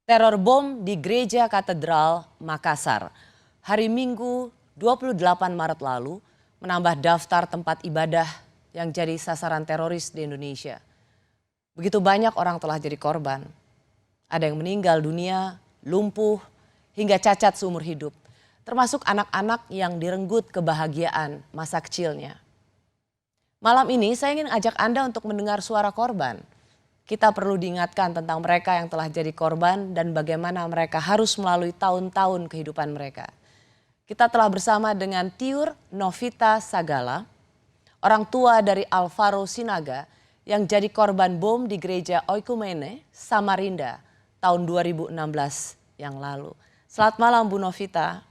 Teror bom di Gereja Katedral Makassar hari Minggu 28 Maret lalu menambah daftar tempat ibadah yang jadi sasaran teroris di Indonesia. Begitu banyak orang telah jadi korban. Ada yang meninggal dunia, lumpuh, hingga cacat seumur hidup. Termasuk anak-anak yang direnggut kebahagiaan masa kecilnya. Malam ini saya ingin ajak Anda untuk mendengar suara korban. Kita perlu diingatkan tentang mereka yang telah jadi korban dan bagaimana mereka harus melalui tahun-tahun kehidupan mereka. Kita telah bersama dengan Tiur Novita Sagala, orang tua dari Alvaro Sinaga yang jadi korban bom di gereja Oikumene, Samarinda tahun 2016 yang lalu. Selamat malam Bu Novita.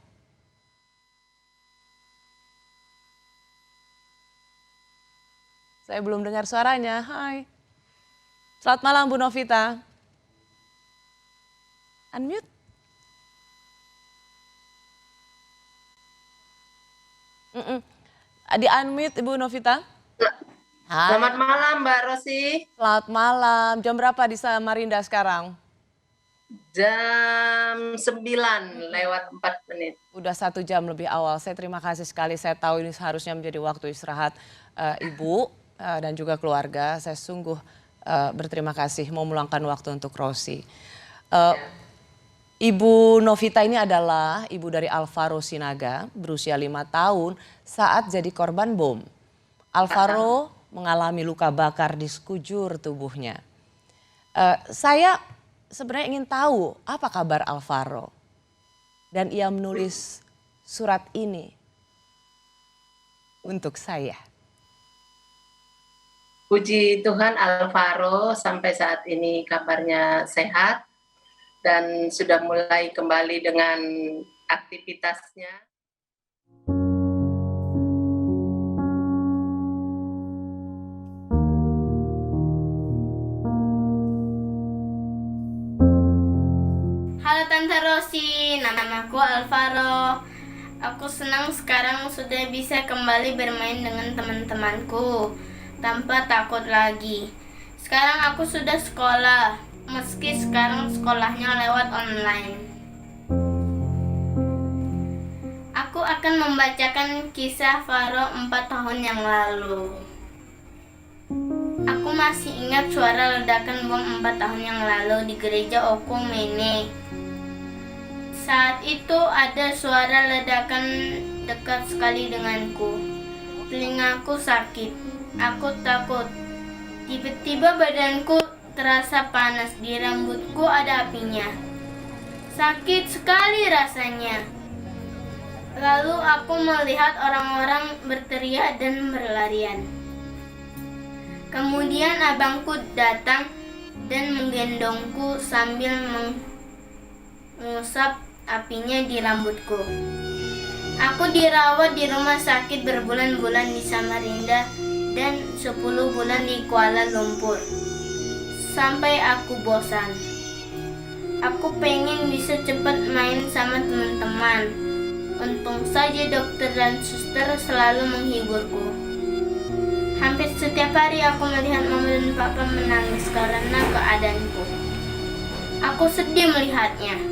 Saya belum dengar suaranya, hai. Selamat malam Bu Novita. Unmute. Di unmute Ibu Novita. Hai. Selamat malam Mbak Rosi. Selamat malam. Jam berapa di Samarinda sekarang? Jam 9:04. Udah 1 jam lebih awal. Saya terima kasih sekali. Saya tahu ini seharusnya menjadi waktu istirahat Ibu dan juga keluarga. Saya sungguh berterima kasih mau meluangkan waktu untuk Rosi. Ibu Novita ini adalah ibu dari Alvaro Sinaga, berusia 5 tahun saat jadi korban bom. Alvaro mengalami luka bakar di sekujur tubuhnya. Saya sebenarnya ingin tahu apa kabar Alvaro. Dan ia menulis surat ini untuk saya. Puji Tuhan, Alvaro sampai saat ini kabarnya sehat dan sudah mulai kembali dengan aktivitasnya. Halo Tante Rosi, namaku Alvaro. Aku senang sekarang sudah bisa kembali bermain dengan teman-temanku tanpa takut lagi. Sekarang aku sudah sekolah, meski sekarang sekolahnya lewat online. Aku akan membacakan kisah Faro 4 tahun yang lalu. Aku masih ingat suara ledakan bom 4 tahun yang lalu di gereja Oikumene. Saat itu ada suara ledakan dekat sekali denganku. Telingaku sakit. Aku takut. Tiba-tiba badanku terasa panas, di rambutku ada apinya. Sakit sekali rasanya. Lalu aku melihat orang-orang berteriak dan berlarian. Kemudian abangku datang dan menggendongku sambil mengusap apinya di rambutku. Aku dirawat di rumah sakit berbulan-bulan di Samarinda dan 10 bulan di Kuala Lumpur. Sampai aku bosan. Aku pengen bisa cepat main sama teman-teman. Untung saja dokter dan suster selalu menghiburku. Hampir setiap hari aku melihat mama dan papa menangis karena keadaanku. Aku sedih melihatnya.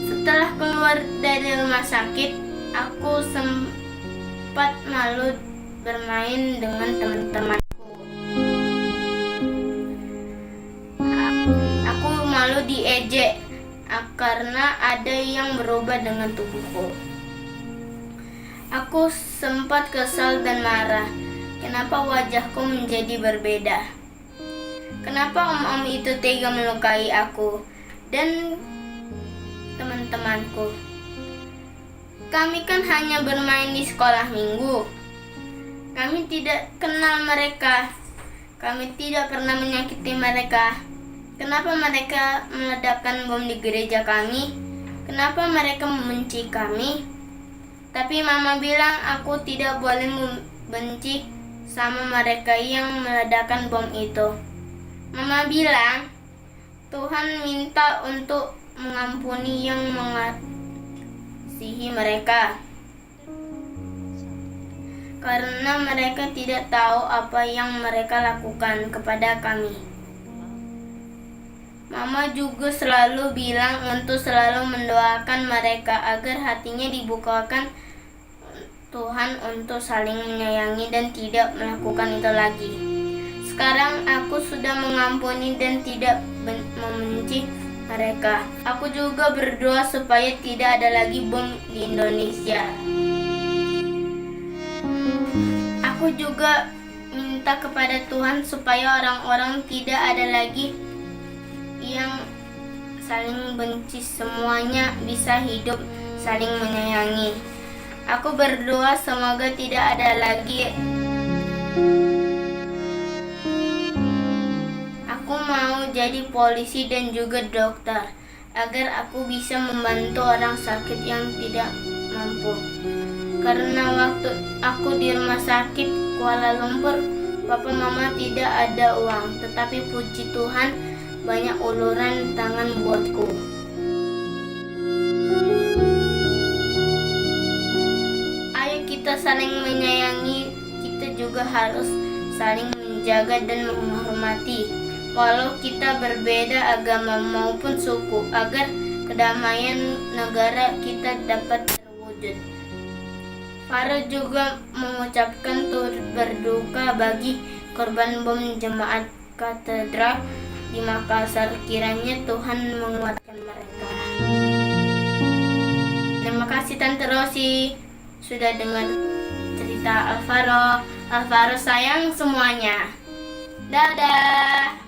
Setelah keluar dari rumah sakit, aku sempat malu bermain dengan teman-temanku. Aku malu diejek karena ada yang berubah dengan tubuhku. Aku sempat kesal dan marah. Kenapa wajahku menjadi berbeda? Kenapa om-om itu tega melukai aku dan teman-temanku? Kami kan hanya bermain di sekolah minggu. Kami tidak kenal mereka. Kami tidak pernah menyakiti mereka. Kenapa mereka meledakkan bom di gereja kami? Kenapa mereka membenci kami? Tapi mama bilang aku tidak boleh membenci sama mereka yang meledakkan bom itu. Mama bilang Tuhan minta untuk mengampuni yang mengasihi mereka, karena mereka tidak tahu apa yang mereka lakukan kepada kami. Mama juga selalu bilang untuk selalu mendoakan mereka agar hatinya dibukakan Tuhan untuk saling menyayangi dan tidak melakukan itu lagi. Sekarang aku sudah mengampuni dan tidak membenci mereka. Aku juga berdoa supaya tidak ada lagi bom di Indonesia. Aku juga minta kepada Tuhan supaya orang-orang tidak ada lagi yang saling benci, semuanya bisa hidup saling menyayangi. Aku berdoa semoga tidak ada lagi. Aku mau jadi polisi dan juga dokter agar aku bisa membantu orang sakit yang tidak mampu. Karena waktu aku di rumah sakit Kuala Lumpur, papa mama tidak ada uang, tetapi puji Tuhan banyak uluran tangan buatku. Ayo kita saling menyayangi, kita juga harus saling menjaga dan menghormati. Walau kita berbeda agama maupun suku, agar kedamaian negara kita dapat terwujud. Faro juga mengucapkan turut berduka bagi korban bom jemaat katedral di Makassar. Kiranya Tuhan menguatkan mereka. Terima kasih Tante Rosi sudah dengar cerita Alvaro. Alvaro sayang semuanya. Dadah.